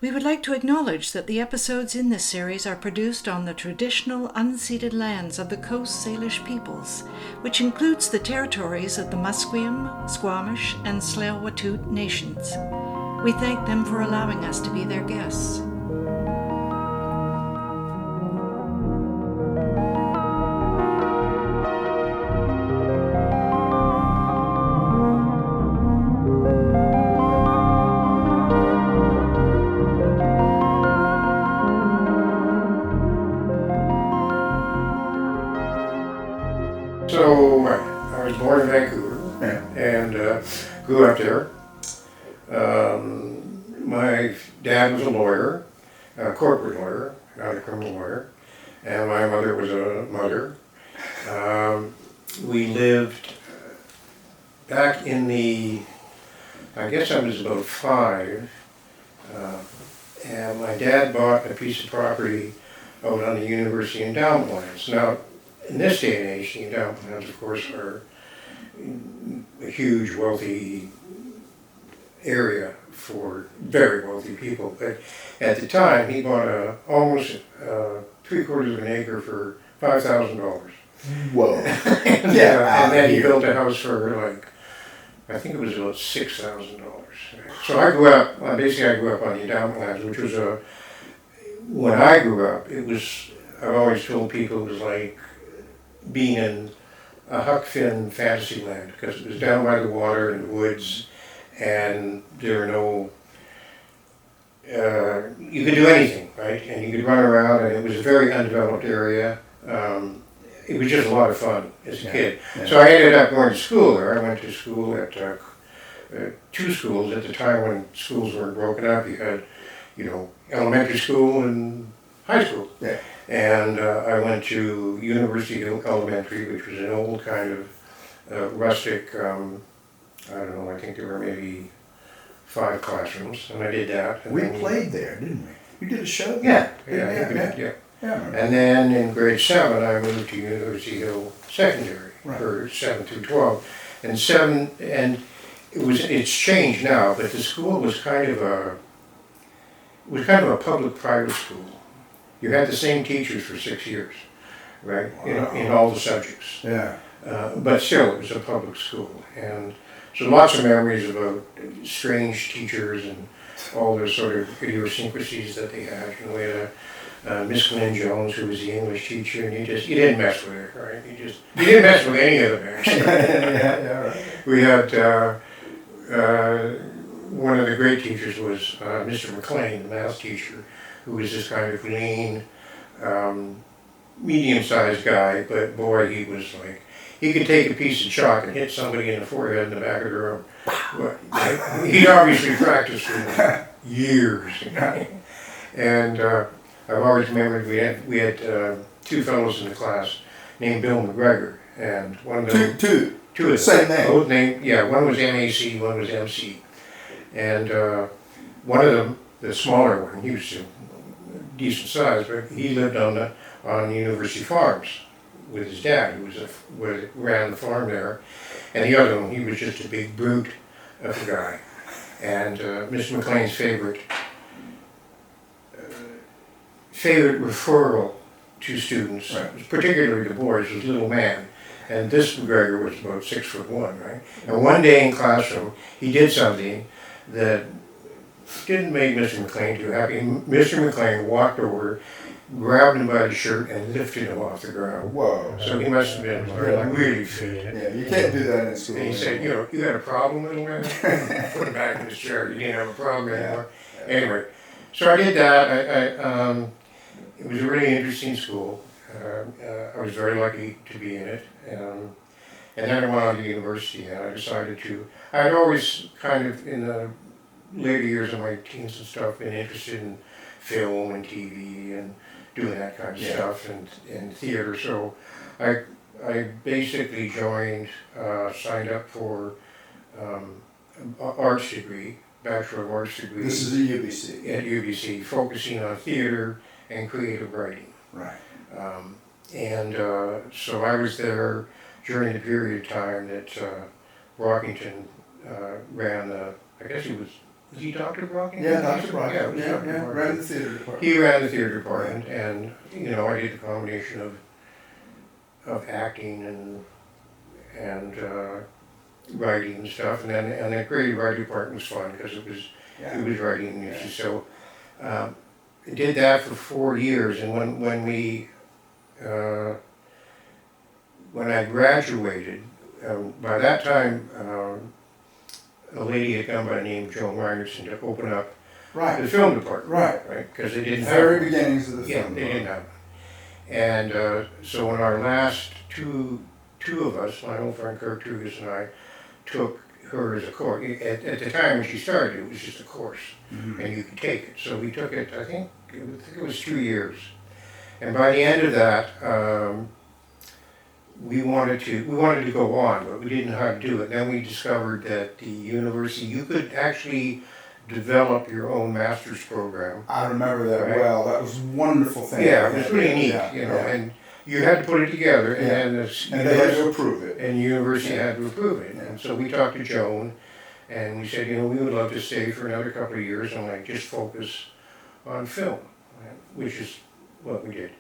We would like to acknowledge that the episodes in this series are produced on the traditional unceded lands of the Coast Salish peoples, which includes the territories of the Musqueam, Squamish, and Tsleil-Waututh nations. We thank them for allowing us to be their guests. So I was born in Vancouver and grew up there. My dad was a lawyer, a corporate lawyer, not a criminal lawyer, and my mother was a mother. We lived back in the, I guess I was about 5, and my dad bought a piece of property out on the university endowment lands. Now, in this day and age, the endowment lands, of course, are a huge, wealthy area for very wealthy people. But at the time, he bought almost 3/4 of an acre for $5,000. Whoa! And then he built a house for I think it was about $6,000. So I grew up. Basically, I grew up on the endowment lands, which was when I grew up, it was. I've always told people it was like being in a Huck Finn fantasy land, because it was down by the water in the woods, and there were no, you could do anything, right? And you could run around, and it was a very undeveloped area. It was just a lot of fun as a kid. Yeah. So I ended up going to school there. I went to school at 2 schools at the time when schools weren't broken up. You had, elementary school and high school. Yeah. And I went to University Hill Elementary, which was an old kind of rustic, I don't know, I think there were maybe 5 classrooms, and I did that. And we played there, didn't we? You did a show there? Yeah. And then in grade 7, I moved to University Hill Secondary for 7 through 12. And it's changed now, but the school was kind of a public-private school. You had the same teachers for 6 years, right? Wow. In all the subjects. Yeah. But still, it was a public school, and so lots of memories about strange teachers and all the sort of idiosyncrasies that they had. We had Miss Lynn Jones, who was the English teacher, and you didn't mess with her, right? You didn't mess with any of them, actually. Right. We had one of the great teachers was Mr. McLean, the math teacher, who was this kind of lean, medium-sized guy, but boy, he was like, he could take a piece of chalk and hit somebody in the forehead in the back of the room. He'd obviously practiced for years. And I've always remembered we had 2 fellows in the class named Bill McGregor, and one of them... Two of them. Same name. Both named, one was MAC, one was MC. And one of them, the smaller one, he was decent size, but he lived on University Farms with his dad, who ran the farm there. And the other one, he was just a big brute of a guy. And Mr. McLean's favorite referral to students, particularly the boys, was little man. And this McGregor was about 6'1", right? And one day in classroom, he did something that didn't make Mr. McLean too happy. Mr. McLean walked over, grabbed him by the shirt, and lifted him off the ground. Whoa. So he must have been really fit. Yeah, you can't do that in school. And he said, you had a problem, little man? Put him back in his chair. You didn't have a problem anymore. Yeah. Anyway, so I did that. It was a really interesting school. I was very lucky to be in it. And then I went on to university, and I decided I had always kind of, in the later years of my teens and stuff, been interested in film and TV and doing that kind of stuff and theater. So I basically signed up for an arts degree, Bachelor of Arts degree. This is at UBC. At UBC, focusing on theater and creative writing. Right. So I was there during the period of time that Rockington ran I guess he was Was he Dr. Brocken? Yeah, Dr. Brock. Yeah, it was Dr. Yeah, Brocken. ran the theater department. He ran the theater department, and you know, I did the combination of acting and writing and stuff, and then creative writing department was fun because it was writing issues. So I did that for 4 years, and when I graduated, by that time a lady had come by the name of Joan Reinerson to open up the film department, right? Because they didn't have very beginnings of the film. Yeah, they didn't have one. And so when our last two of us, my old friend Kirk Trugus and I, took her as a course. At the time when she started, it was just a course, and you could take it. So we took it. I think it was 2 years. And by the end of that, we wanted to go on, but we didn't know how to do it. Then we discovered that the university, you could actually develop your own master's program. I remember that well. That was a wonderful thing. Yeah, it was really neat, you know, and you had to put it together, and then and they had to approve it. And the university had to approve it. And so we talked to Joan, and we said, you know, we would love to stay for another couple of years and like just focus on film, which is what we did.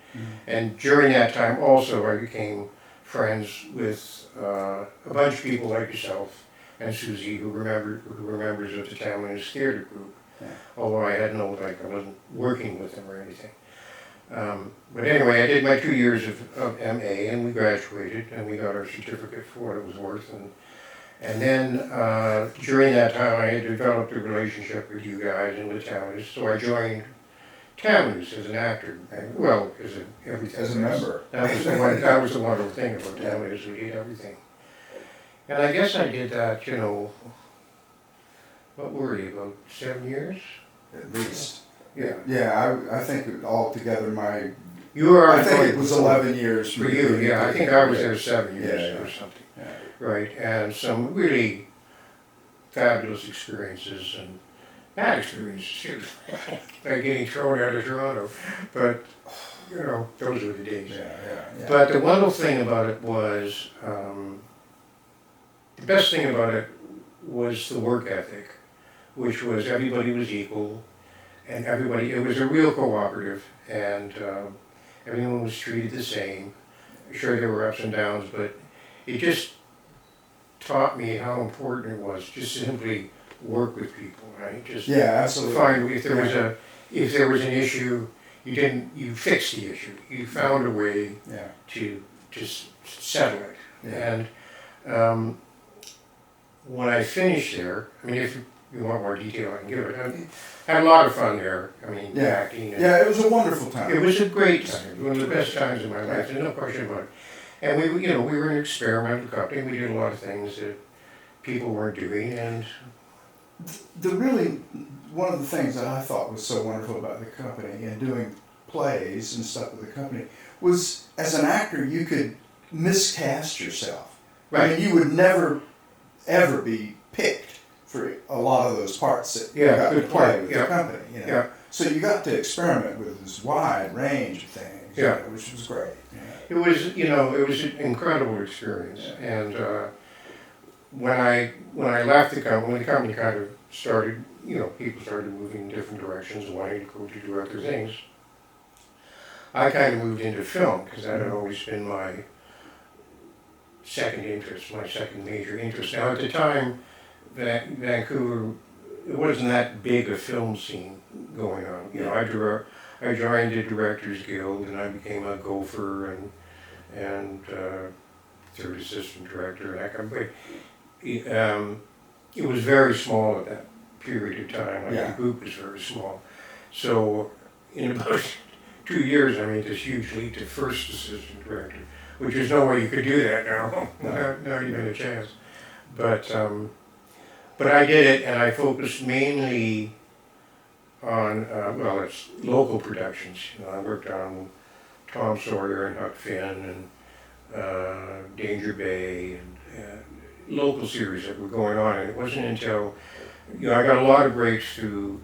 And during that time also I became friends with a bunch of people like yourself and Susie who were members of the Talmadge Theater Group, although I had no, like, I wasn't working with them or anything. But anyway, I did my 2 years of MA, and we graduated, and we got our certificate for what it was worth. And then during that time, I had developed a relationship with you guys and with Talmadge, so I joined Talmadge as an actor. Well, everything. As a member. That was the wonderful thing about Talmadge, we did everything. And I guess I did that, you know, what were you, about 7 years? At least. Yeah. Yeah, I think altogether I think it was 11 years for you. Yeah, I think I was there 7 years Yeah. or something. Yeah. Right, and some really fabulous experiences and bad experiences too, like getting thrown out of Toronto. But you know, those were the days. Yeah. But the wonderful thing about it was, the best thing about it was the work ethic, which was everybody was equal, and it was a real cooperative, and everyone was treated the same. Sure, there were ups and downs, but it just taught me how important it was just simply work with people, right? Just absolutely. find if there was an issue, you fixed the issue. You found a way to just settle it. Yeah. And when I finished there, I mean, if you want more detail, I can give it. I had a lot of fun there. I mean, acting. It was a wonderful time. It was a great time. One of the best times in my life. There's no question about it. And we were an experimental company. We did a lot of things that people weren't doing. And one of the things that I thought was so wonderful about the company and doing plays and stuff with the company was, as an actor, you could miscast yourself. Right. I mean, you would never, ever be picked for a lot of those parts that you got to play with the company. You know? So you got to experiment with this wide range of things, which was great. It was, it was an incredible experience. And when I left the company, when the company kind of started, people started moving in different directions, wanting to go to do other things, I kind of moved into film because that had always been my second interest, my second major interest. Now, at the time, Vancouver, it wasn't that big a film scene going on. I joined the Directors Guild, and I became a gopher and third assistant director. And that kind of, it was very small at that period of time. The group was very small. So in about 2 years, I made this huge leap to first assistant director, which there's no way you could do that now. Not even a chance. But I did it, and I focused mainly on, it's local productions. I worked on Tom Sawyer and Huck Finn and Danger Bay and local series that were going on. And it wasn't until, I got a lot of breaks through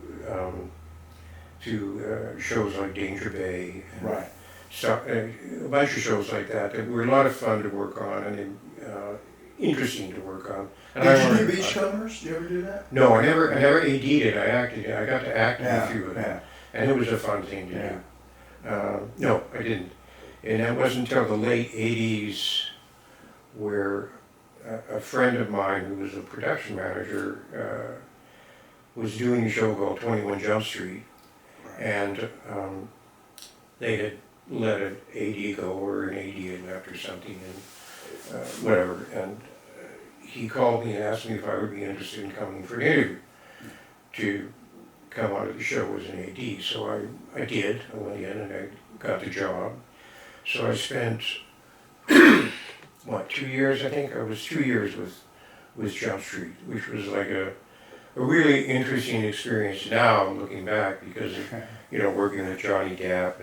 shows like Danger Bay. And a bunch of shows like that were a lot of fun to work on, and interesting to work on. And Did I you do learned Beachcombers? Did you ever do that? No, I never AD'd it. I acted it. I got to act in a few of them, Yeah. and it was a fun thing to do. No, I didn't. And it wasn't until the late 80s where a friend of mine who was a production manager was doing a show called 21 Jump Street, and they had let an AD go, or an AD had left or something, and whatever. And he called me and asked me if I would be interested in coming for an interview to come onto the show as an AD. So I did. I went in and I got the job. So I spent, 2 years, I think? I was 2 years with Jump Street, which was like a really interesting experience now, looking back, because of, working with Johnny Depp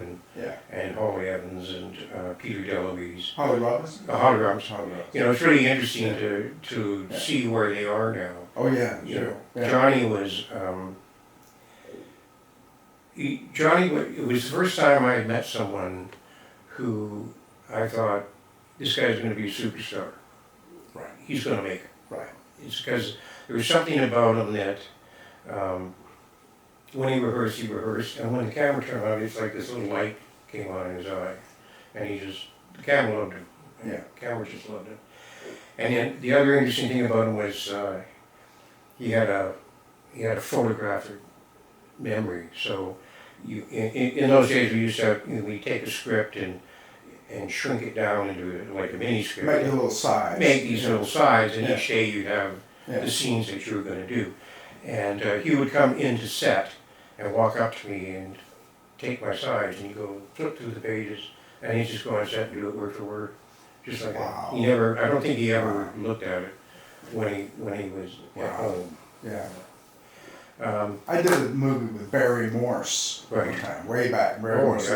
and Holly Evans and Peter DeLuise. Holly Robinson? Holly Robinson. It's really interesting to see where they are now. Oh yeah, sure. Johnny was, it was the first time I had met someone who I thought, this guy's going to be a superstar. Right. He's going to make it. Right. It's because there was something about him that when he rehearsed, and when the camera turned on, it's like this little light came on in his eye, and the camera loved him. Yeah. The camera just loved him. And then the other interesting thing about him was he had a photographic memory. So in those days we used to we take a script and shrink it down into like a mini script. Make the little sides. Make these little sides, and each day you'd have the scenes that you were going to do. And he would come into set and walk up to me and take my sides, and he'd go flip through the pages, and he'd just go on set and do it word for word, just like that. He never. I don't think he ever looked at it when he was at home. Yeah. I did a movie with Barry Morse one time, way back. Barry Morse,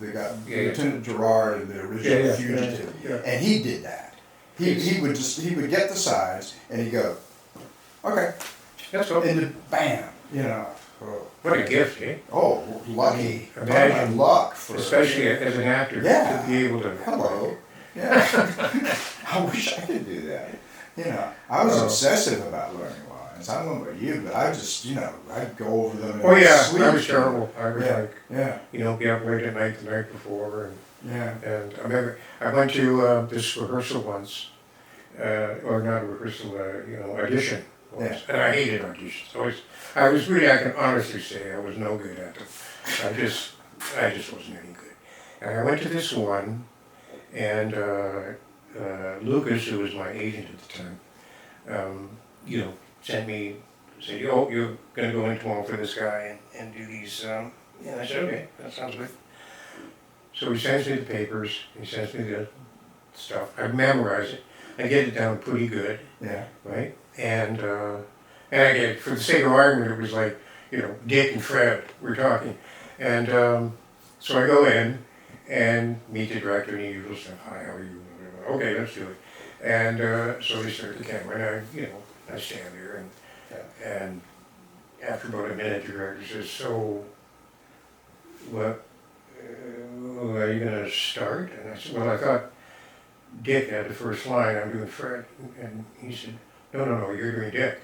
they got Lieutenant Gerard in the original Fugitive, and he did that. He would get the sides, and he'd go, okay, that's all. And then bam, What a gift, eh? Oh, lucky. Imagine luck, especially as an actor, to be able to. Hello. Yeah. I wish I could do that. I was obsessive about learning lines. I don't know about you, but I just, I'd go over them. Sleep. I was terrible. I was be up late at night the night before, and I remember I went to this rehearsal once, or not a rehearsal, audition once, and I hated auditions. I can honestly say I was no good at them. I just wasn't any good. And I went to this one, and Lucas, who was my agent at the time, said, you're going to go in tomorrow for this guy and do these, and I said, okay, that sounds good. So he sends me the papers, he sends me the stuff, I memorize it, I get it down pretty good, right? And I get, for the sake of argument, it was like, Dick and Fred were talking. And so I go in and meet the director and the usual stuff. Hi, how are you? Okay, let's do it. And so they start the camera, and I stand there, and after about a minute, the director says, so, what, are you going to start? And I said, well, I thought Dick had the first line, I'm doing Fred. And he said, no, you're doing Dick.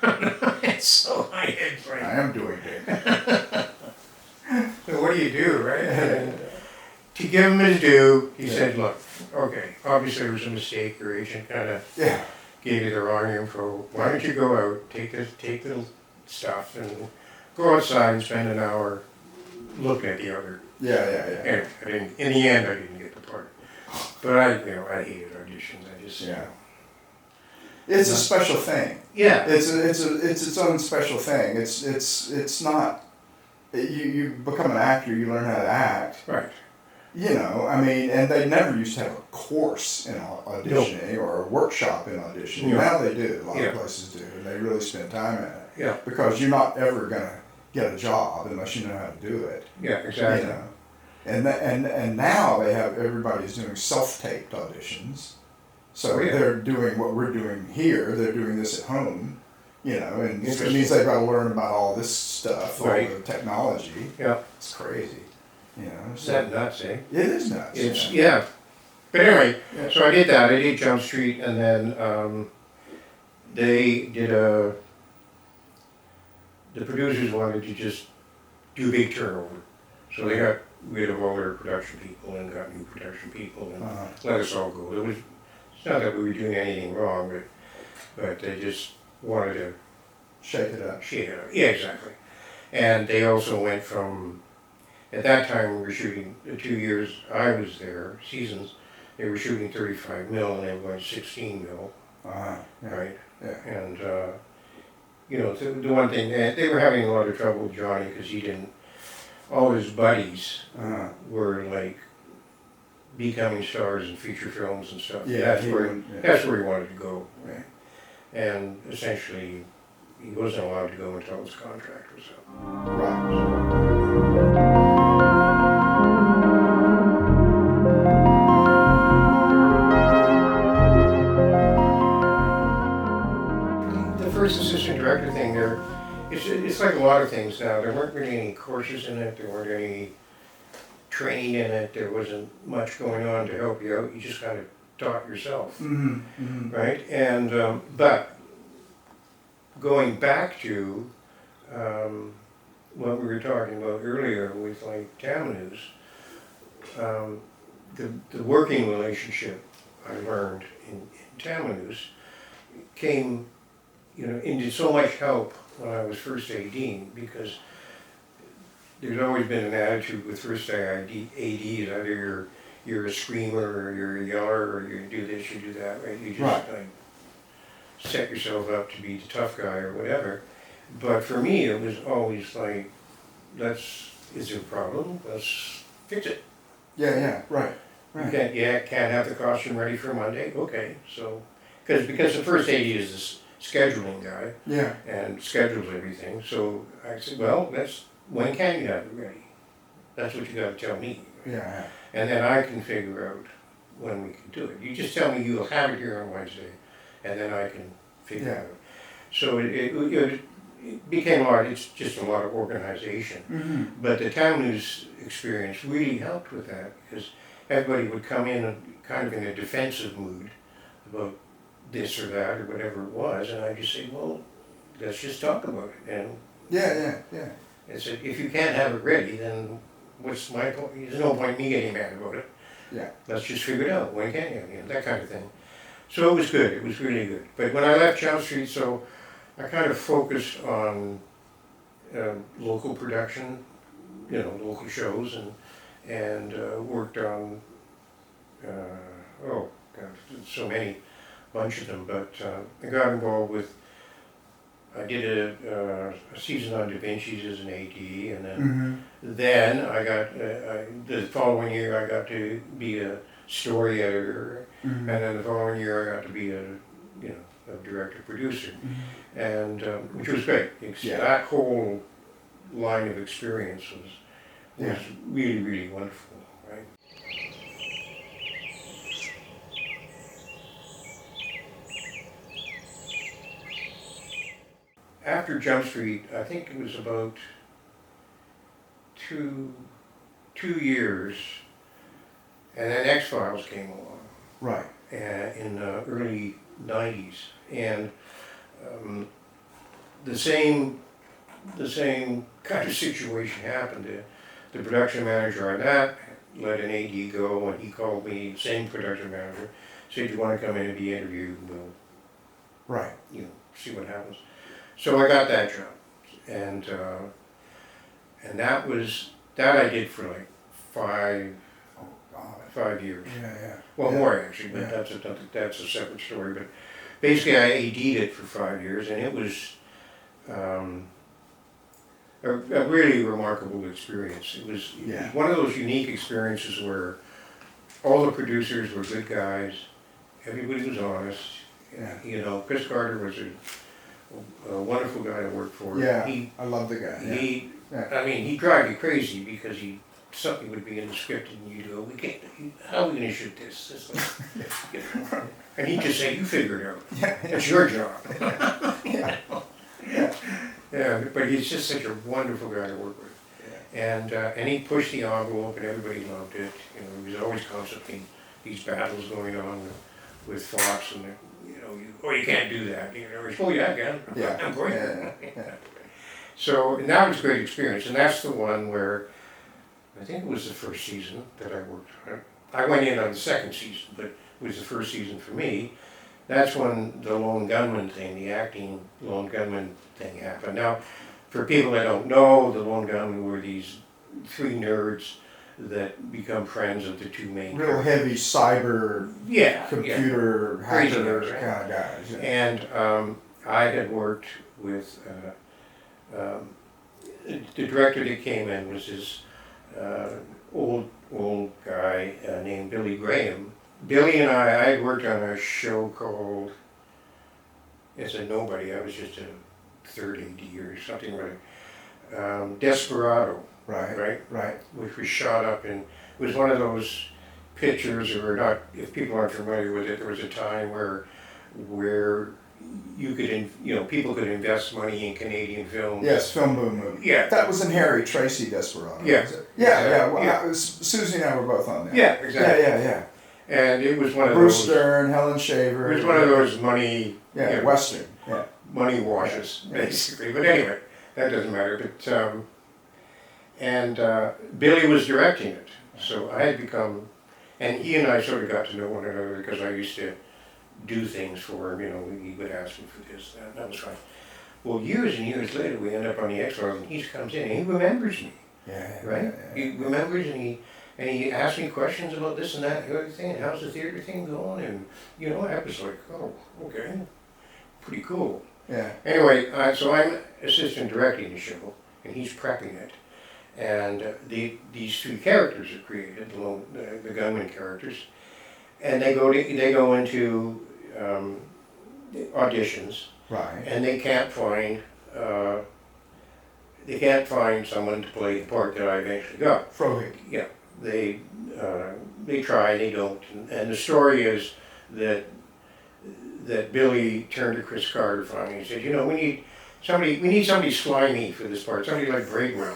And so I had Frank. I am doing Dick. So what do you do, right? And to give him his due, he said, look, okay, obviously there was a mistake. Your agent kind of gave you the wrong info. Why don't you go out, take the stuff, and go outside and spend an hour looking at the other. Anyway, in the end, I didn't get the part. But I hated auditions. I just, It's a special thing. Yeah. It's its own special thing. It's not. You become an actor. You learn how to act. Right. And they never used to have a course in auditioning or a workshop in auditioning. Now they do. A lot of places do, and they really spend time in it. Yeah. Because you're not ever gonna get a job unless you know how to do it. Yeah, exactly. And now everybody's doing self-taped auditions. So they're doing what we're doing here. They're doing this at home, and it means they've got to learn about all this stuff, all the technology. Yeah. It's crazy, Is that nuts, eh? It is nuts. It's, But anyway, so I did that. I did Jump Street, and then they did the producers wanted to just do a big turnover. So they got rid of all their production people and got new production people and let us all go. It's not that we were doing anything wrong, but they just wanted to Shake it up. Yeah, exactly. And they also went from, at that time we were shooting, the 2 years I was there, seasons, they were shooting 35 mil and they were going 16 mil, right? Yeah. And, you know, the one thing, they were having a lot of trouble with Johnny because he didn't, all his buddies were like becoming stars in feature films and stuff. Yeah, that's where he wanted to go. Right? And essentially, he wasn't allowed to go until his contract was up. Right. The first assistant director thing there, it's like a lot of things now. There weren't really any courses in it. There weren't any training in it. There wasn't much going on to help you out. You just kind of taught yourself, right? And but going back to what we were talking about earlier with like Tammuz, the working relationship I learned in Tammuz came, you know, into so much help when I was first ADing, because there's always been an attitude with first ADs, either you're a screamer or you're a yeller or you do this, you do that, right? You just like set yourself up to be the tough guy or whatever. But for me, it was always like, is there a problem? Let's fix it. Yeah, right. You can't have the costume ready for Monday? Okay, so, because the first AD is this scheduling guy. Yeah. And schedules everything. So I said, well, when can you have it ready? That's what you got to tell me. Yeah. And then I can figure out when we can do it. You just tell me you'll have it here on Wednesday, and then I can figure it out. So it became a lot. It's just a lot of organization. But the Tammuz experience really helped with that, because everybody would come in kind of in a defensive mood about this or that or whatever it was, and I just say, well, let's just talk about it. And Yeah. I said, if you can't have it ready, then what's my point? There's no point in me getting mad about it. Yeah. Let's just figure it out. When can you? That kind of thing. So it was good. It was really good. But when I left Jump Street, so I kind of focused on local production, you know, local shows, and worked on so many, bunch of them. But I got involved with. I did a season on Da Vinci's as an AD, and then I got the following year I got to be a story editor, and then the following year I got to be a director producer, and which was great. That whole line of experience was really, really wonderful, right? After Jump Street, I think it was about two years, and then X-Files came along. Right. In the early 90s, and the same kind of situation happened. The production manager on that let an AD go, and he called me, same production manager, said, "You want to come in and be interviewed, and we'll see what happens." So I got that job, and that I did for like 5 years. Well, more actually, but that's a separate story. But basically, I AD'd it for 5 years, and it was a really remarkable experience. It was one of those unique experiences where all the producers were good guys, everybody was honest. You know, Chris Carter was a wonderful guy to work for. I love the guy. I mean, he'd drive you crazy because something would be in the script and you'd go, how are we going to shoot this? And he'd just say, you figure it out. It's your job. But he's just such a wonderful guy to work with. And he pushed the envelope and everybody loved it. You know, he was always constantly these battles going on with Fox, and you can't do that. Oh yeah, I can. Yeah. I'm going. Yeah. So and that was a great experience, and that's the one where I think it was the first season that I worked on. I went in on the second season, but it was the first season for me. That's when the Lone Gunmen thing, the acting Lone Gunmen thing happened. Now, for people that don't know, the Lone Gunmen were these three nerds that become friends of the two main Real heavy cyber computer Crazy hacker guys, right? kind of guys. Yeah. And I had worked with the director that came in was this old guy named Billy Graham. Billy and I had worked on a show called It's a Nobody. I was just a third AD or something like Desperado. Right. Which was shot up in, it was one of those pictures, or not, if people aren't familiar with it, there was a time where you could, people could invest money in Canadian films. Yes, film boom movie. Yeah. That was in Harry Tracy Desperado. Yeah. Was it? Yeah. Well, Susie and I were both on that. Yeah, exactly. Yeah. And it was one of Bruce those. Stern, Helen Shaver. It was one of those money. Western. Yeah. Money washes, basically. But anyway, that doesn't matter. But Billy was directing it, so I had become, and he and I sort of got to know one another because I used to do things for him. He would ask me for this, that was fine. Well, years and years later, we end up on the X-Files, and he comes in and he remembers me. Right? Yeah. He remembers, and he asked me questions about this and that and the other thing, and how's the theater thing going, and I was like, oh, okay, pretty cool. Yeah. Anyway, so I'm assistant directing the show, and he's prepping it. And these three characters are created, the gunman characters, and they go into auditions, Right. and they can't find someone to play the part that I eventually got. Frohig. Yeah, they try, they don't, and the story is that Billy turned to Chris Carter finally and said, we need somebody slimy for this part, somebody like Braidwood.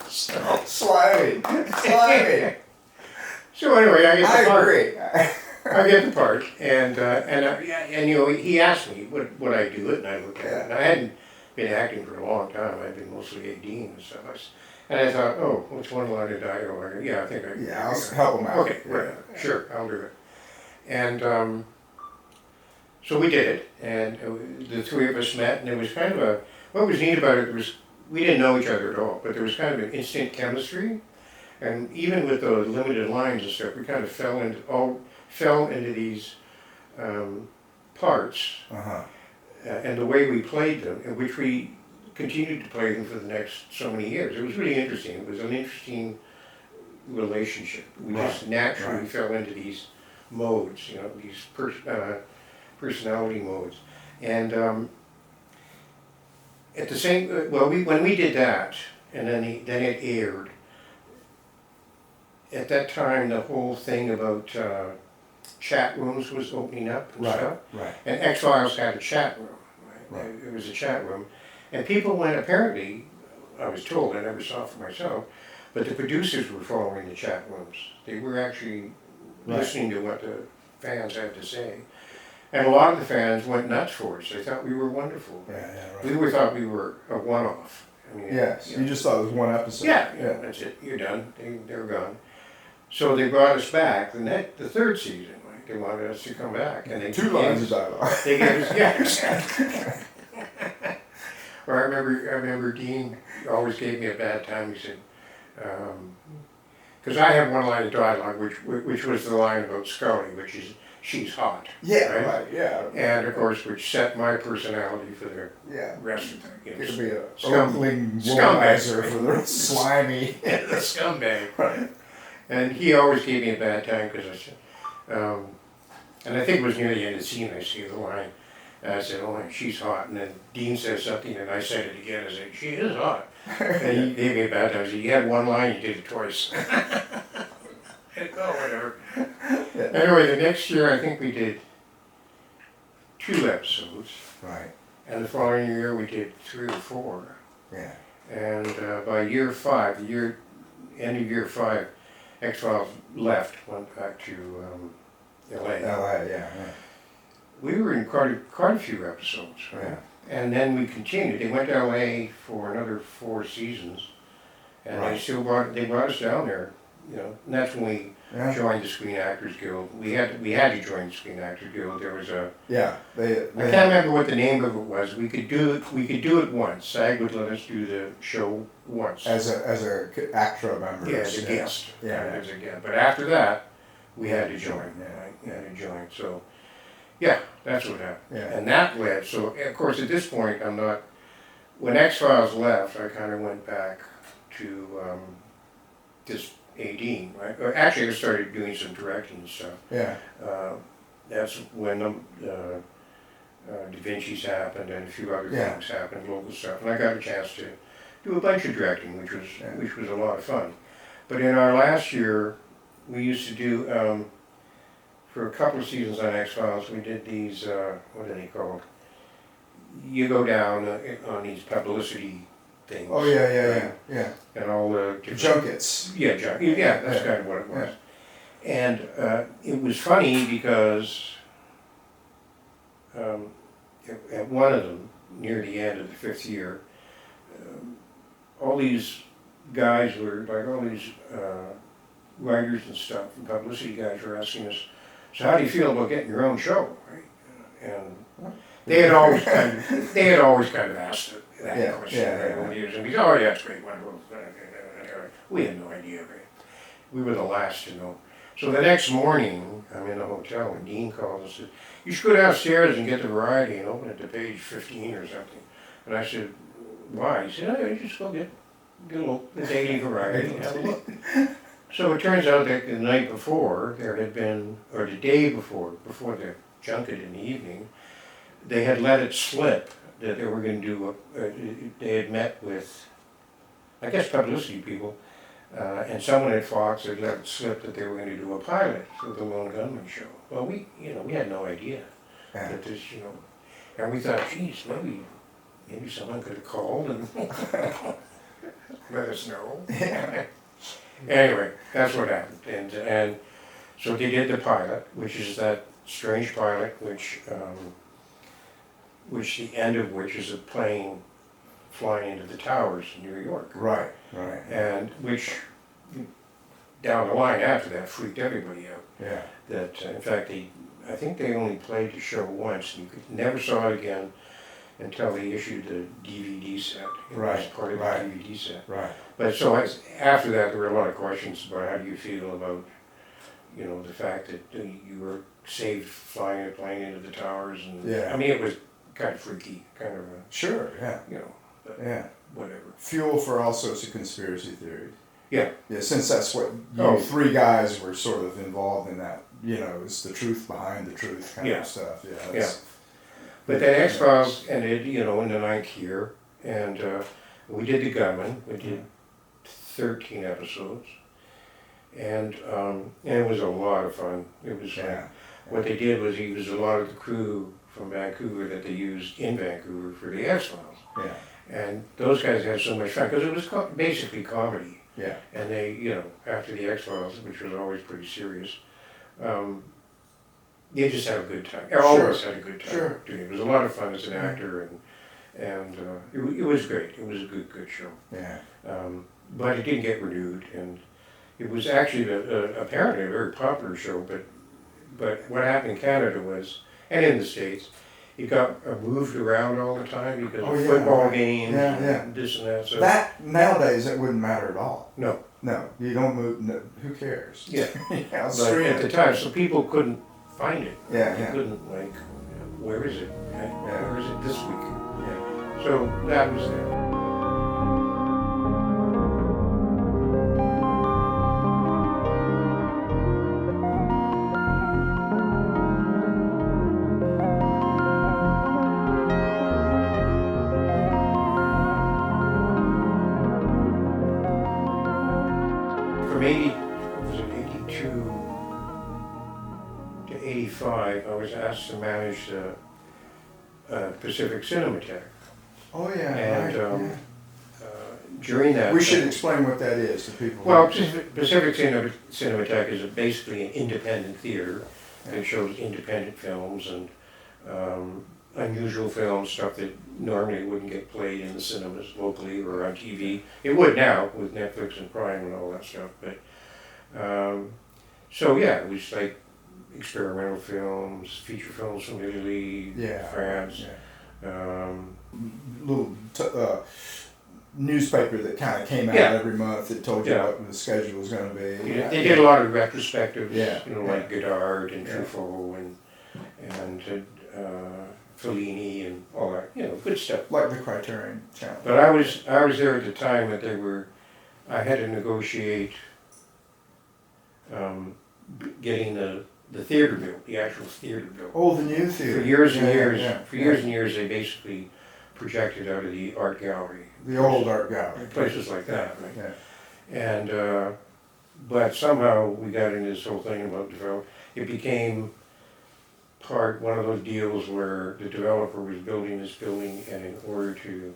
Slimy. So anyway, I get the part. agree. I get the part, and he asked me would I do it, and I looked at it, and I hadn't been acting for a long time. I'd been mostly AD and stuff. And I thought, oh, what's one line of dialogue? Yeah, I think I. Yeah, I'll help him out. Okay, right, sure, I'll do it. And so we did it, and the three of us met, and it was kind of what was neat about it was we didn't know each other at all, but there was kind of an instant chemistry, and even with the limited lines and stuff, we kind of fell into these parts, and the way we played them, in which we continued to play them for the next so many years. It was really interesting. It was an interesting relationship. We just naturally fell into these modes, these personality modes. And at the same, when we did that, and then it aired, at that time the whole thing about chat rooms was opening up and stuff. Right. And X-Files had a chat room. Right? It was a chat room. And people went, apparently, I was told, I never saw it for myself, but the producers were following the chat rooms. They were actually listening to what the fans had to say. And a lot of the fans went nuts for us. They thought we were wonderful. We thought we were a one-off. You just thought it was one episode. Yeah, that's it. You're done. They were gone. So they brought us back the third season. Right? They wanted us to come back, and they 2 lines of dialogue. They gave us exactly. Or I remember Dean always gave me a bad time. He said, because I have one line of dialogue, which was the line about Scully, which is she's hot. Right. And of course, which set my personality for the rest of the It could be a scumbag womanizer for the slimy. The scumbag. Right. And he always gave me a bad time because I said, and I think it was near the end of the scene I see the line. And I said, oh, she's hot. And then Dean said something, and I said it again. I said, she is hot. And he gave me a bad time. He said, you had one line, you did it twice. Whatever. Anyway, the next year, I think we did 2 episodes. Right. And the following year, we did 3 or 4. Yeah. And by year 5, end of year 5, X-Files left, went back to LA. Yeah. We were in quite a few episodes, right? Yeah. And then we continued. They went to LA for another 4 seasons, and Right. they brought us down there, you know. And that's when we Yeah. joined the Screen Actors Guild. We had to join the Screen Actors Guild. There was a Yeah. I can't remember what the name of it was. We could do it once. SAG would let us do the show once. As a ACTRA member. Yeah, as a guest. Yeah. As a guest. But after that, we had to join. Yeah. Right? We had to join. So, yeah, that's what happened. Yeah. And that led. So, of course, at this point, I'm not. When X-Files left, I kind of went back to just ADing, right? Or actually, I started doing some directing and stuff. Yeah. That's when Vinci's happened and a few other things happened, local stuff, and I got a chance to do a bunch of directing, which was a lot of fun. But in our last year, we used to do for a couple of seasons on X-Files, we did these what are they called? You go down on these publicity things. Oh yeah. And all the Junkets. Yeah, yeah, that's kind of what it was. And it was funny because at one of them, near the end of the 5th year, all these guys were, like all these writers and stuff, and publicity guys were asking us, so how do you feel about getting your own show, right? And they had always kind of asked that question. And we said, oh yeah, that's great, wonderful. We had no idea, right? We were the last to know. So the next morning, I'm in a hotel, and Dean calls and said, you should go downstairs and get the Variety and open it to page 15 or something. And I said, why? He said, oh, you just go get a look, the daily Variety and have a look. So it turns out that the night before, there had been, or the day before the junket in the evening, they had let it slip that they were going to do, they had met with, I guess, publicity people, and someone at Fox had let it slip that they were going to do a pilot for the Lone Gunmen show. Well, we had no idea that this, and we thought, geez, maybe someone could have called and let us know. Anyway, that's what happened, and so they did the pilot, which is that strange pilot, which the end of which is a plane flying into the towers in New York. Right. And which, down the line after that, freaked everybody out. Yeah. That, in fact, I think they only played the show once, and you never saw it again until they issued the DVD set. It was part of the DVD set. Right. But so after that, there were a lot of questions about how do you feel about, the fact that you were saved flying a plane into the towers, and I mean, it was kind of freaky, kind of a, sure, yeah. But whatever. Fuel for all sorts of conspiracy theories. Yeah. Yeah, since that's what you 3 guys were sort of involved in that, it's the truth behind the truth kind of stuff. Yeah. But then X-Files ended, in the 9th year, and we did the Gunmen. We did 13 episodes, and it was a lot of fun. It was what they did was he used a lot of the crew from Vancouver that they used in Vancouver for the X-Files. Yeah. And those guys had so much fun because it was basically comedy. Yeah. And they, after the X-Files, which was always pretty serious, they just had a good time. Always had a good time. Sure. It was a lot of fun as an actor, and it was great. It was a good show. Yeah. But it didn't get renewed, and it was actually apparently a very popular show. But what happened in Canada was, and in the States, it got moved around all the time because of football games and this and that. So that nowadays it wouldn't matter at all. No, you don't move. No, who cares? Yeah, But at the time, so people couldn't find it. Yeah, they couldn't where is it? Where is it this week? Yeah. So that was it. From 82 to 85, I was asked to manage the Pacific Cinematheque. Oh yeah. And during that. We should explain what that is to people. Well, Pacific Cinematheque is basically an independent theater that shows independent films and unusual films, stuff that normally wouldn't get played in the cinemas locally or on TV. It would now with Netflix and Prime and all that stuff. But so yeah, it was like experimental films, feature films from Italy, France. Little newspaper that kind of came out every month that told you what the schedule was going to be. They did a lot of retrospectives, like Godard and Truffaut and Fellini and all that, good stuff. Like the Criterion Channel. But I was there at the time that I had to negotiate getting the theater built, the actual theater built. Oh, the new theater. For years and years, they basically projected out of the art gallery. The old art gallery. Places like that, right? Yeah. And, but somehow we got into this whole thing about it became one of those deals where the developer was building this building, and in order to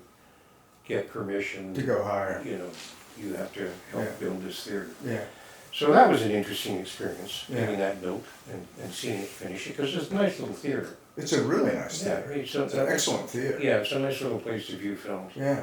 get permission to go higher, you have to help build this theater. Yeah. So that was an interesting experience, getting that built and seeing it finish, because it's a nice little theater. It's a really nice theater. It's an excellent theater. Yeah, it's a nice little place to view films. Yeah.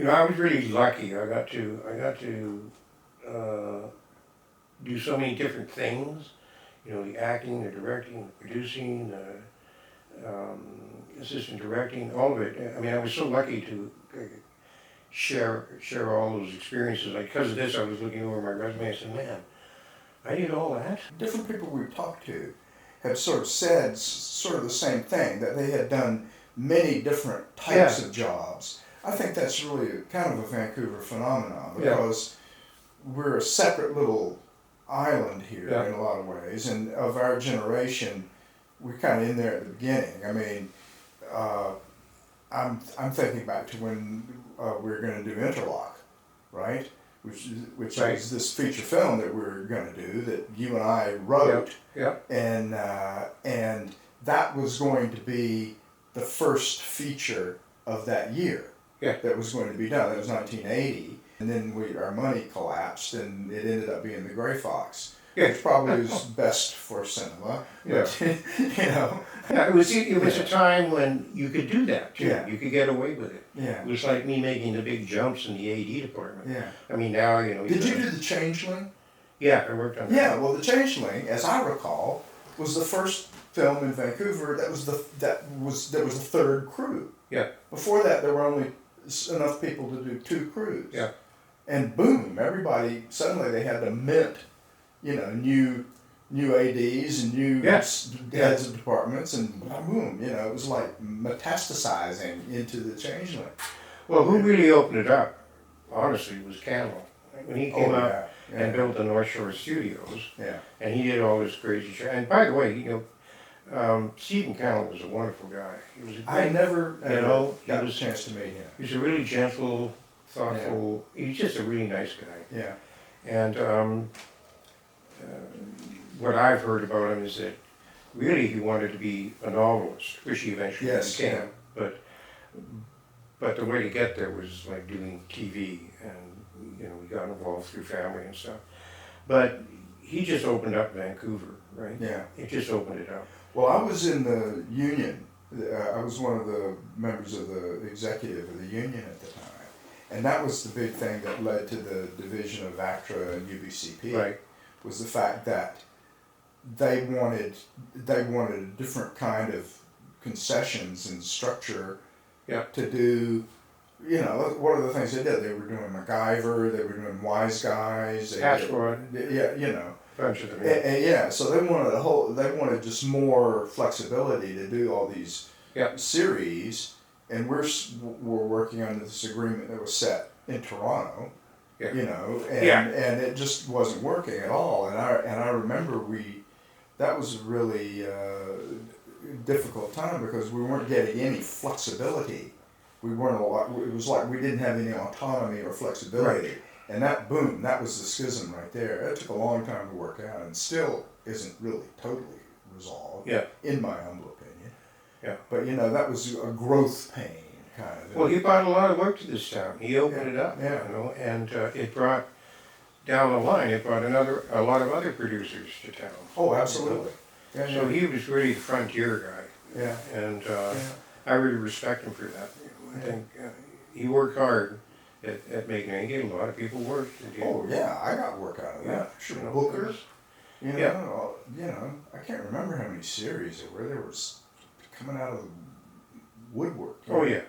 I was really lucky. I got to do so many different things. The acting, the directing, the producing, assistant directing, all of it. I mean, I was so lucky to share all those experiences. Like, because of this, I was looking over my resume and said, "Man, I did all that." Different people we've talked to have sort of said sort of the same thing, that they had done many different types of jobs. I think that's really kind of a Vancouver phenomenon, because we're a separate little island here in a lot of ways, and of our generation, we're kind of in there at the beginning. I mean, I'm thinking back to when we were going to do Interlock, right? Which is this feature film that we're going to do, that you and I wrote, and that was going to be the first feature of that year. That was going to be done. That was 1980, and then our money collapsed, and it ended up being the Grey Fox, which probably was best for cinema. But, it was a time when you could do that too. You could get away with it. It was like me making the big jumps in the AD department. I mean, now Did you do The Changeling? Yeah, I worked on that. Yeah, well, The Changeling, as I recall, was the first film in Vancouver that was the third crew. Before that, there were only enough people to do two crews. And boom, suddenly they had to mint, new ADs and new heads of departments, and boom, it was like metastasizing into The Changeling. Well, who really opened it up, honestly, was Campbell. When he came out and built the North Shore Studios, and he did all this crazy shit. And by the way, Stephen Callum was a wonderful guy. He was a great, I never got a chance to meet him. He was a really gentle, thoughtful. He's just a really nice guy. And what I've heard about him is that really he wanted to be a novelist, which he eventually became. But the way to get there was like doing TV, and we got involved through family and stuff. But he just opened up Vancouver, right? It just opened it up. Well, I was in the union. I was one of the members of the executive of the union at the time. And that was the big thing that led to the division of ACTRA and UBCP, was the fact that they wanted a different kind of concessions and structure to do. What are the things they did? They were doing MacGyver, they were doing Wise Guys. Bunch of them. So they wanted just more flexibility to do all these series, and we're working under this agreement that was set in Toronto, Yeah. You know, and it just wasn't working at all. And I remember that was a really difficult time because we weren't getting any flexibility. We weren't it was like we didn't have any autonomy or flexibility. Right. And that was the schism right there. It took a long time to work out, and still isn't really totally resolved. Yeah. In my humble opinion. Yeah. But that was a growth pain kind of. Well, he brought a lot of work to this town. He opened it up, Yeah. and it brought down the line. It brought a lot of other producers to town. Oh, absolutely. Yeah, So he was really the frontier guy. Yeah. And I really respect him for that. I think he worked hard at making it. He gave a lot of people work. Oh yeah, I got work out of that. Yeah. Sure, You know, Booker. Yeah. I can't remember how many series there were. There was coming out of the woodwork. Oh yeah.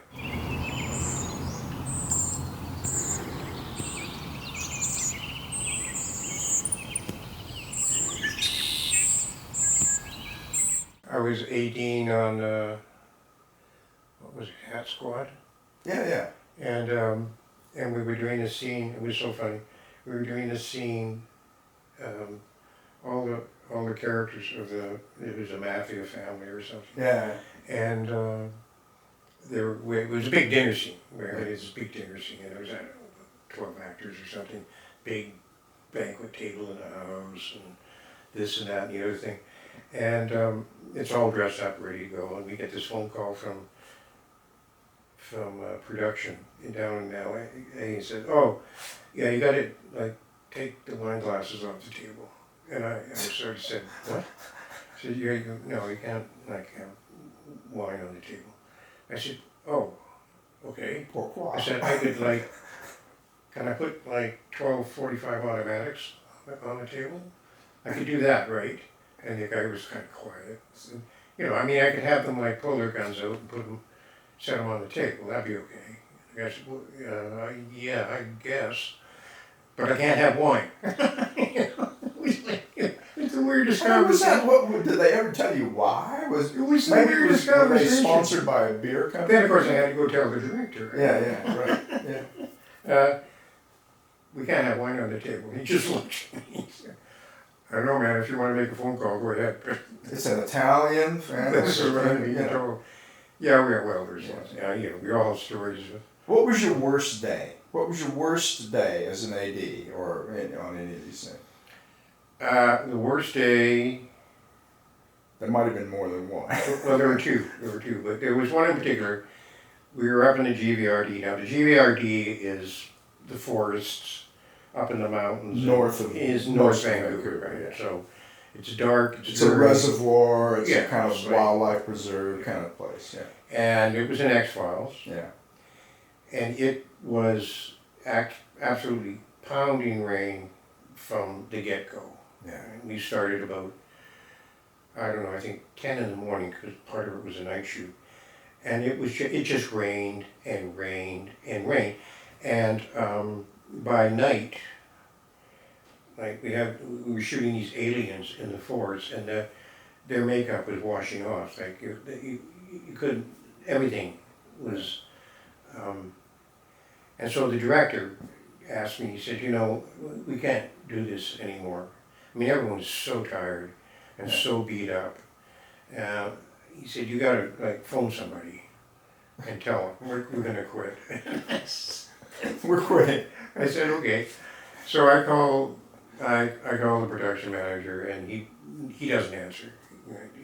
I was 18 on what was it, Hat Squad, Yeah. and we were doing a scene. It was so funny. We were doing a scene. All the characters of it was a mafia family or something. Yeah. And it was a big dinner scene. It was a big dinner scene, and there was 12 actors or something. Big banquet table in the house, and this and that and the other thing. And it's all dressed up, ready to go. And we get this phone call from production down in LA. And he said, "Oh, yeah, you got to take the wine glasses off the table." And I sort of said, "What?" He said, "No, you can't have wine on the table." I said, "Oh, okay." Pourquoi? I said, "I could can I put 12 45 automatics on the table? I could do that, right?" And the guy was kind of quiet. So, I could have them pull their guns out and set them on the table. That'd be okay. The guy said, "Well, yeah, I guess, but I can't have wine." It's the weirdest conversation. What did they ever tell you why? It was the weirdest were they conversation. sponsored by a beer company? Then of course I had to go tell the director. Yeah, right. Yeah. We can't have wine on the table. He just looked at me. He said, "I don't know, man. If you want to make a phone call, go ahead." It's an Italian family. That's right. Yeah, we are welders. Yeah, we all have stories. What was your worst day? What was your worst day as an AD or on any of these things? The worst day. There might have been more than one. Well, there were two, but there was one in particular. We were up in the GVRD. Now, the GVRD is the forests up in the mountains. North Vancouver, right? Yeah. So it's dark. It's a reservoir. It's Yeah, a kind of right. wildlife preserve kind of place. Yeah. And it was in X-Files. Yeah. And it was absolutely pounding rain from the get-go. Yeah. And we started about, I don't know, I think 10 in the morning because part of it was a night shoot. And it just rained and rained and rained. And by night, we were shooting these aliens in the forest, and their makeup was washing off. You couldn't, everything was, and so the director asked me, he said, "We can't do this anymore. I mean, everyone's so tired and so beat up." He said, "You gotta phone somebody and tell them we're gonna quit." We're quitting. I said, "Okay." So I call the production manager, and he doesn't answer.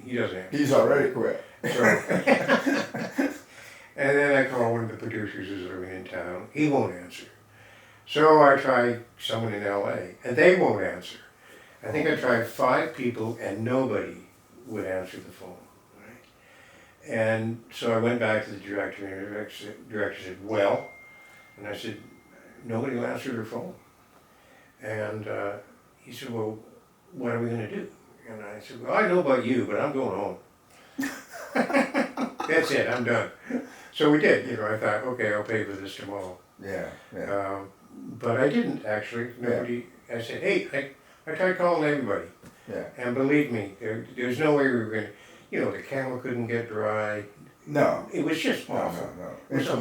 He doesn't answer. He's already quit. So, and then I call one of the producers who's living in town. He won't answer. So I try someone in LA, and they won't answer. I think I tried 5 people, and nobody would answer the phone. Right? And so I went back to the director, and the director said, "Well," and I said, "Nobody will answer their phone." And he said, "Well, what are we going to do?" And I said, "Well, I know about you, but I'm going home." That's it, I'm done. So we did, I thought, okay, I'll pay for this tomorrow. Yeah. But I didn't actually. Nobody. I said, "Hey, I tried calling everybody." Yeah. And believe me, there's no way we were going to, the camera couldn't get dry. No. It was just awful. No. It was a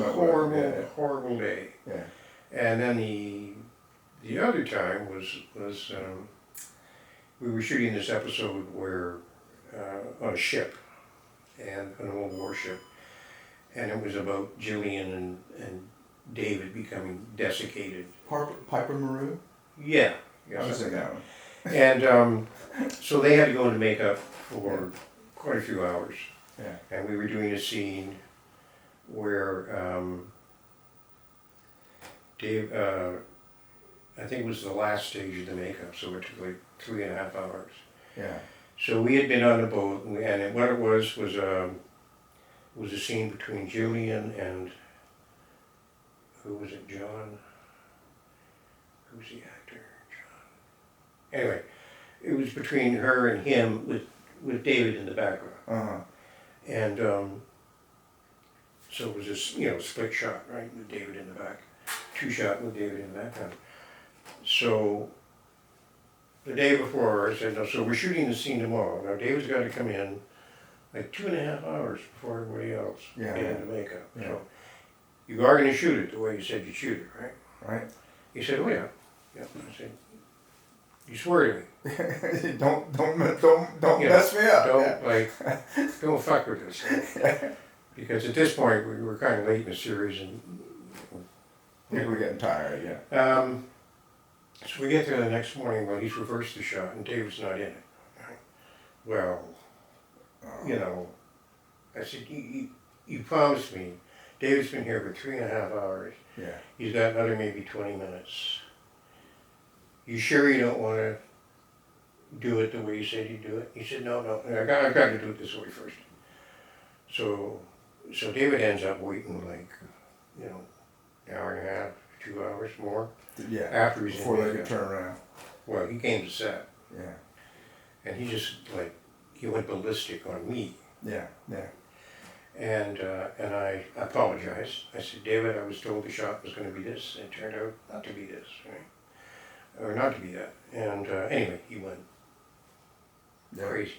horrible day. Yeah. And then the The other time was we were shooting this episode where on a ship, and an old warship, and it was about Jillian and David becoming desiccated. Piper Maru? Yeah. I was in that one. And so they had to go into makeup for quite a few hours. Yeah. And we were doing a scene where Dave, I think it was the last stage of the makeup, so it took like 3.5 hours. Yeah. So we had been on the boat, and what it was a scene between Julian and, who was it, John? Who's the actor? John. Anyway, it was between her and him with David in the background. Uh-huh. And so it was this, split shot, right, with David in the back. 2-shot with David in the background. So the day before, I said, no, so we're shooting the scene tomorrow. Now David's got to come in like 2.5 hours before everybody else get into makeup. Yeah. So you are going to shoot it the way you said you'd shoot it, right? Right. He said, oh yeah. Yeah. I said, you swear to me. don't mess me up. Don't fuck with this. Because at this point we were kind of late in the series, and we were getting tired. Yeah. So we get there the next morning. Well, he's reversed the shot, and David's not in it. Right? Well, I said, you promised me. David's been here for 3.5 hours. Yeah. He's got another maybe 20 minutes. You sure you don't want to do it the way you said you'd do it? He said, no, I've got to do it this way first. So David ends up waiting like, an hour and a half, 2 hours more. Yeah. After he's before in they makeup. could turn around. Well, he came to set. Yeah. And he just he went ballistic on me. Yeah. Yeah. And I apologized. I said, David, I was told the shot was going to be this, and it turned out not to be this, right? Or not to be that. And anyway, he went crazy.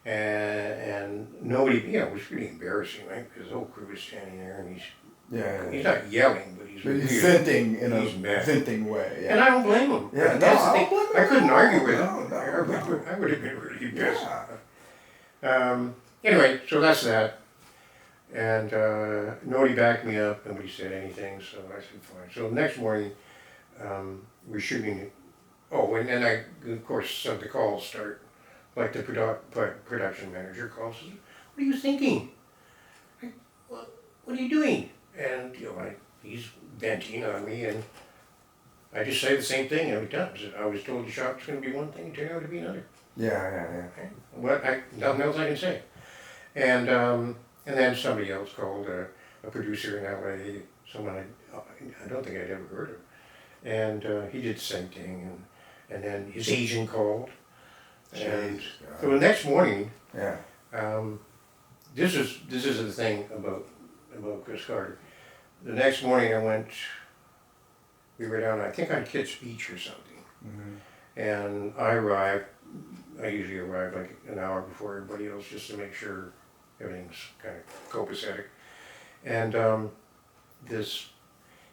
And nobody, it was really embarrassing, right? Because the whole crew was standing there, and he's not yelling, but he's venting in a mad. venting way. Yeah. And I don't blame him. Yeah, I couldn't argue with him. No. I would have been really pissed. Yeah. Anyway, so that's that. And nobody backed me up, nobody said anything, so I said fine. So the next morning, we're shooting it. Oh, and then of course, some of the calls start. Like the production manager calls, says, what are you thinking? What are you doing? And he's venting on me, and I just say the same thing every time. I was told the shot was going to be one thing, it turned out to be another. Yeah. Nothing else I can say. And then somebody else called, a producer in LA, someone I don't think I'd ever heard of. And he did the same thing, and then his agent called. And so the next morning, this is the thing about Chris Carter. The next morning we were down, I think on Kitts Beach or something. Mm-hmm. And I usually arrive like an hour before everybody else just to make sure everything's kind of copacetic. And this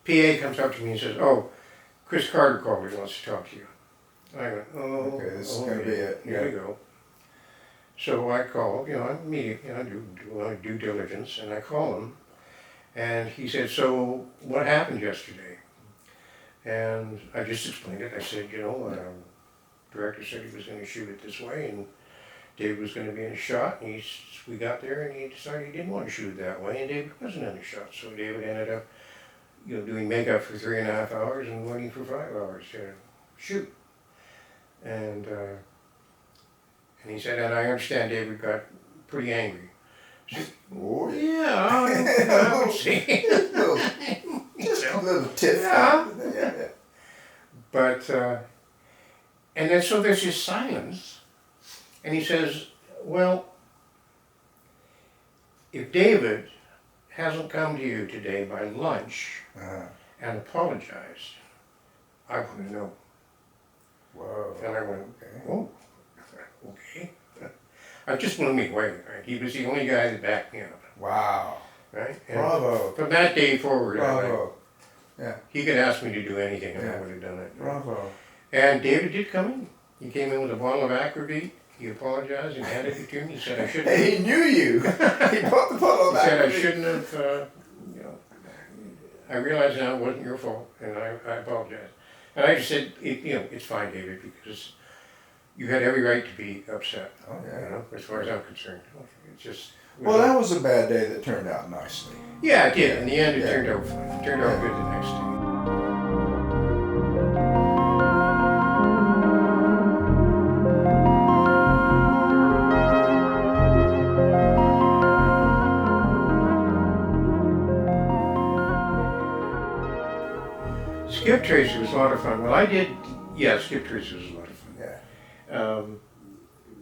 PA comes up to me and says, oh, Chris Carter called me, wants to talk to you. I went, okay, this is going to be it. Here we go. So I call, I'm meeting, I do due diligence, and I call him, and he said, so what happened yesterday? And I just explained it. I said, director said he was going to shoot it this way, and David was going to be in a shot, and we got there, and he decided he didn't want to shoot it that way, and David wasn't in a shot. So David ended up, doing makeup for 3.5 hours and waiting for 5 hours to shoot. And he said, and I understand David got pretty angry. Said, oh, yeah, I would say. Just a little tiff. Yeah. But, and then so there's this silence, and he says, well, if David hasn't come to you today by lunch and apologized, I want to know. Whoa. And I went, oh, okay. I just blew me away, right? He was the only guy that backed me up. Wow. Right? And Bravo. from that day forward, Bravo. Yeah. He could ask me to do anything and I Yeah. would have done it. Bravo. And David did come in. He came in with a bottle of Aquavit. He apologized and handed it to me. He said I shouldn't. Hey, he knew you. He bought the bottle of He said I Aquavit. shouldn't have. You know, I realize now it wasn't your fault, and I apologize. And I just said, it's fine, David, because you had every right to be upset. Oh, yeah. You know, as far as I'm concerned, it's just. Well, that was a bad day that turned out nicely. Yeah, it did. In the end, it Yeah. turned out fine. It turned out good the next day. Skip Tracer was a lot of fun. Well, Skip Tracer was a lot of fun. Yeah.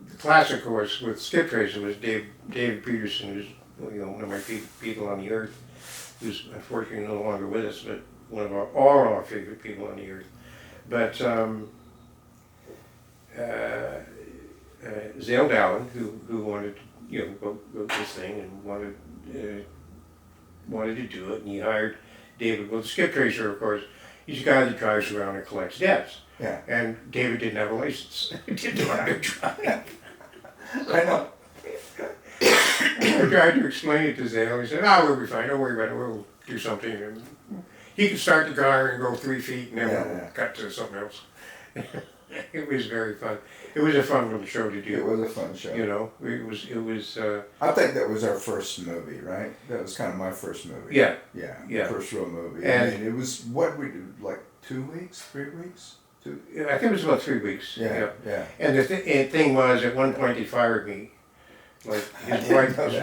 The classic course with Skip Tracer was David Peterson, who's one of my people on the earth, who's unfortunately no longer with us, but one of all our favorite people on the earth. But Zale Dallin, who wanted to wrote this thing and wanted to do it, and he hired David. Well, the Skip Tracer, of course, he's a guy that drives around and collects debts. Yeah. And David didn't have a license. He didn't know how to drive. I know. I tried to explain it to Zale. He said, we'll be fine. Don't worry about it. We'll do something. And he could start the car and go 3 feet and then we'll cut to something else. It was very fun. It was a fun little show to do. It was a fun show. It was. I think that was our first movie, right? That was kind of my first movie. Yeah. Yeah. First real movie. And I mean, it was, what we do, like 2 weeks, 3 weeks? I think it was about 3 weeks. Yeah. And the thing was, at one point they fired me. Like his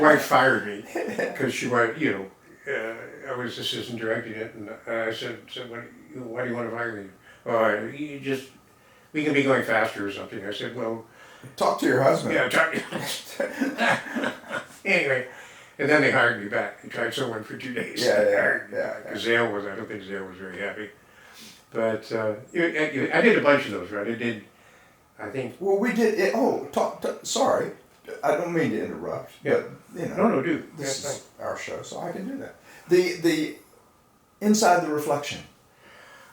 wife fired me because she wanted, I was assistant directing it, and I said, why do you want to fire me? Oh, we can be going faster or something. I said, well, Talk to your husband. yeah, anyway, and then they hired me back. They tried someone for 2 days. Yeah. Because I don't think Zale was very happy. But I did a bunch of those, right? I think. Well, we did it. Oh, sorry. I don't mean to interrupt, but No, do. This is our show, so I can do that. The Inside the Reflection.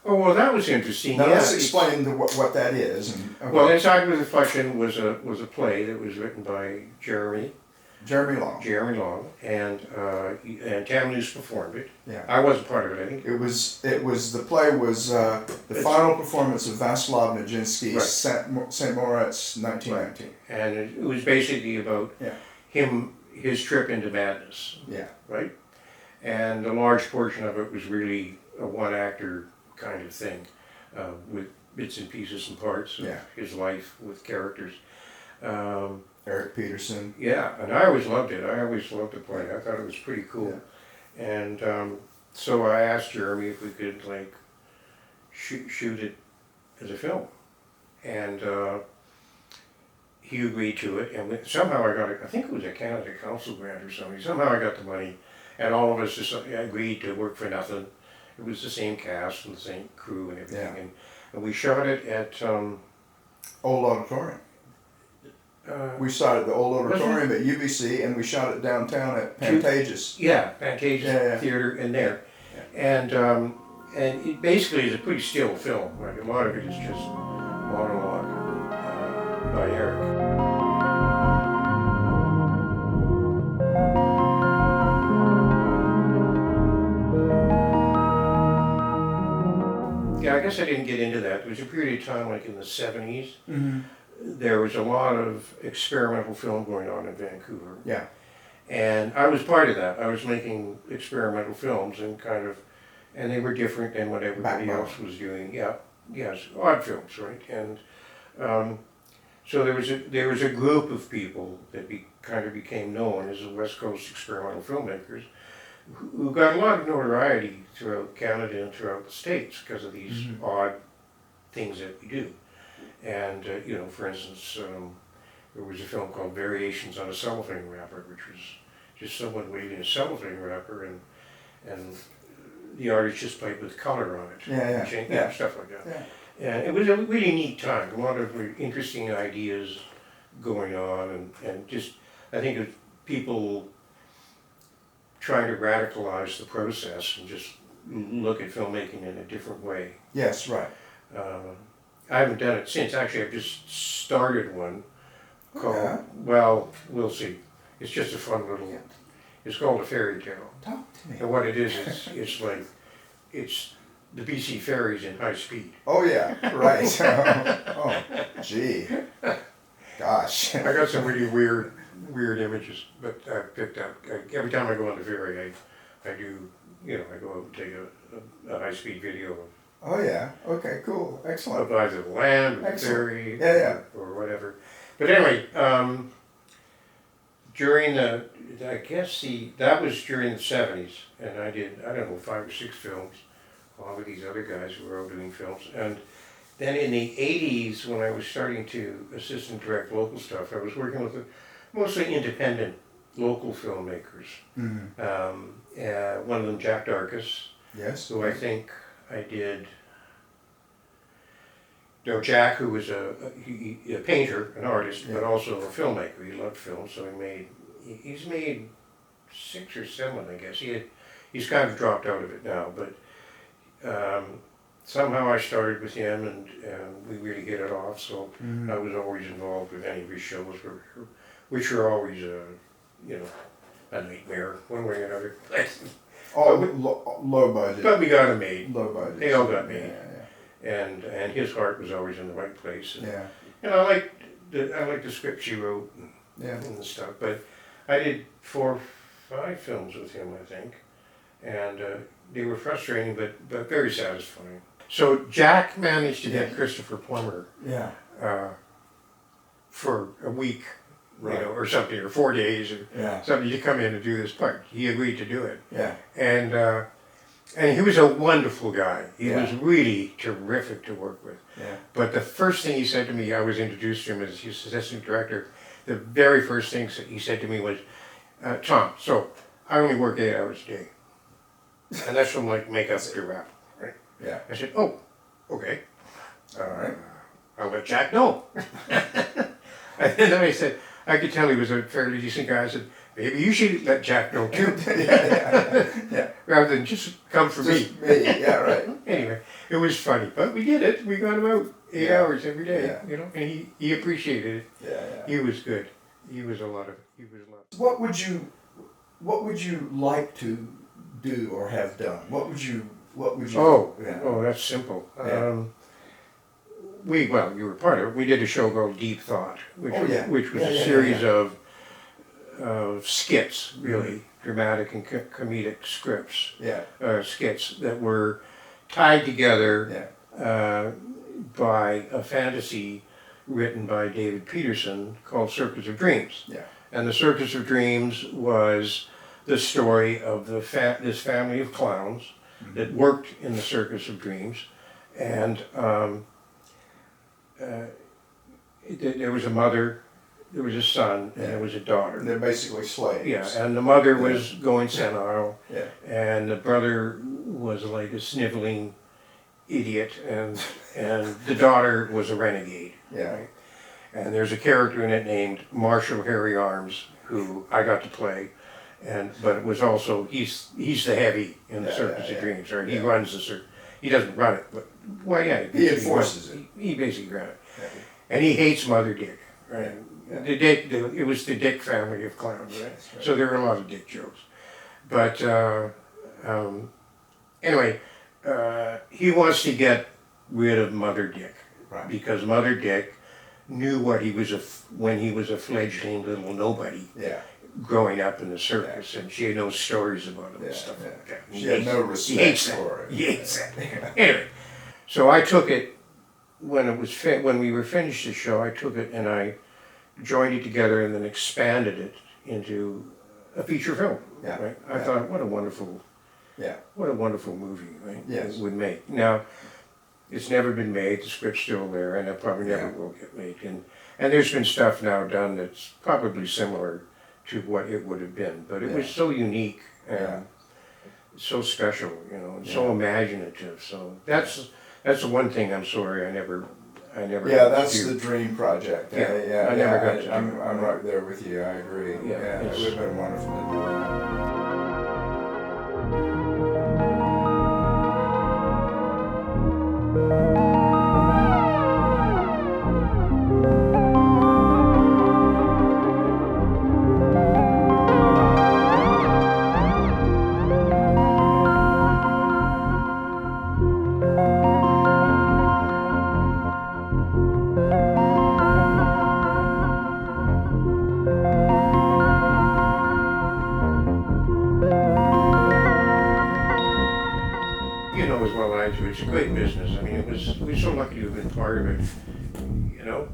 Oh, well, that was interesting. Now let's explain what that is. Well, Inside the Reflection was a play that was written by Jeremy Long, and Kamloops performed it. Yeah. I wasn't part of it, I think. The play was the final performance of Václav Nijinsky's St. Moritz, 1919. Right. And it was basically about his trip into madness. Yeah. Right? And a large portion of it was really a one-actor kind of thing, with bits and pieces and parts of his life with characters. Eric Peterson. Yeah, and I always loved it. I always loved the play. I thought it was pretty cool. Yeah. And so I asked Jeremy if we could shoot it as a film, and he agreed to it. And somehow I got it. I think it was a Canada Council grant or something. Somehow I got the money, and all of us just agreed to work for nothing. It was the same cast and the same crew and everything, and we shot it at Old Auditorium. We shot at the Old Auditorium at UBC, and we shot it downtown at Pantages. Pantages Theater in there. Yeah. And it basically is a pretty still film. Like a lot of it is just monologue by Eric. Yeah, I guess I didn't get into that. There was a period of time, like in the 70s, there was a lot of experimental film going on in Vancouver. Yeah. And I was part of that. I was making experimental films and and they were different than what everybody else was doing. Yeah, yes, odd films, right? And so there was a group of people that kind of became known as the West Coast experimental filmmakers, who got a lot of notoriety throughout Canada and throughout the States because of these odd things that we do. And, for instance, there was a film called Variations on a Cellophane Wrapper, which was just someone waving a cellophane wrapper, and the artist just played with color on it. Stuff like that. Yeah. And it was a really neat time, a lot of really interesting ideas going on, and just, I think of people trying to radicalize the process and just look at filmmaking in a different way. Yes, right. I haven't done it since. Actually, I've just started one called, Yeah. well, we'll see. It's just a fun little, it's called A Fairy Tale. Talk to me. And what it is, it's like, it's the BC ferries in high speed. Oh yeah, right. Oh, gee. Gosh. I got some really weird images, but I picked up, every time I go on the ferry, I do, I go out and take a high-speed video Oh yeah. Okay, cool. Excellent. of either the land or the Excellent. ferry or whatever. But anyway, during that was during the 70s, and I did, I don't know, 5 or 6 films, along with these other guys who were all doing films. And then in the 80s, when I was starting to assist and direct local stuff, I was working with mostly independent local filmmakers. Mm-hmm. One of them, Jack Darkus, Yes. who I think I did. No, Jack, who was a painter, an artist, but also a filmmaker. He loved film, so he's made 6 or 7, I guess. He's kind of dropped out of it now, but somehow I started with him, and we really hit it off. So I was always involved with any of his shows, which were always a nightmare, one way or another. Low budget. But we got them made. Low budget. They all got made. Yeah, And his heart was always in the right place. And, yeah. and I liked the script she wrote and the stuff. But I did 4 or 5 films with him, I think, and they were frustrating, but very satisfying. So Jack managed to get Christopher Plummer Yeah. for a week, Right. or something, or 4 days, or Yeah. something, to come in and do this part. He agreed to do it, Yeah. and he was a wonderful guy. He was really terrific to work with. Yeah. But the first thing he said to me, I was introduced to him as his assistant director, the very first thing he said to me was, Tom, so I only work 8 hours a day. And that's from like makeup to wrap, right? Yeah. I said, oh, okay. All right. I'll let Jack know. And then I said, I could tell he was a fairly decent guy. I said, maybe you should let Jack know too. Yeah. Rather than just come for me. Just me. Yeah. Right. Anyway, it was funny, but we did it. We got him out 8 hours every day, Yeah. and he appreciated it. Yeah. He was good. He was a lot. What would you like to do or have done? What would you? Oh, that's simple. Yeah. You were part of it. We did a show called Deep Thought, which was a series of skits, really, dramatic and comedic scripts. Yeah. Skits that were tied together by a fantasy written by David Peterson called Circus of Dreams. Yeah. And the Circus of Dreams was the story of this family of clowns that worked in the Circus of Dreams, and there was a mother, there was a son, and there was a daughter. They're basically slaves. Yeah, and the mother was going senile, Yeah. and the brother was like a sniveling idiot, and the daughter was a renegade. Yeah. Right? And there's a character in it named Marshall Harry Arms, who I got to play, but it was also he's the heavy in the Circus of Dreams, right? He runs the circus. He doesn't run it, but He enforces it. He basically ran it, Yeah. and he hates Mother Dick, right? Yeah. It was the Dick family of clowns, right? Right. So there were a lot of Dick jokes, but anyway, he wants to get rid of Mother Dick, Right. because Mother Dick knew what he was when he was a fledgling little nobody Yeah. growing up in the circus, and she had no stories about him and stuff Yeah. like that. She had no respect for it. He hates that. Anyway, so I took it when we were finished the show. I took it and I joined it together and then expanded it into a feature film. Yeah. Right? I thought, what a wonderful movie, right? Yes. It would make. Now, it's never been made. The script's still there, and it probably never will get made. And there's been stuff now done that's probably similar to what it would have been, but it was so unique and so special, and so imaginative. So that's the one thing I'm sorry I never. Yeah, that's the dream project. Yeah, I never got to do I'm it. right there with you. I agree. Yeah, It would have been wonderful to do that. you know as well as I do, it's a great business. I mean, we're so lucky to have been part of it, you know.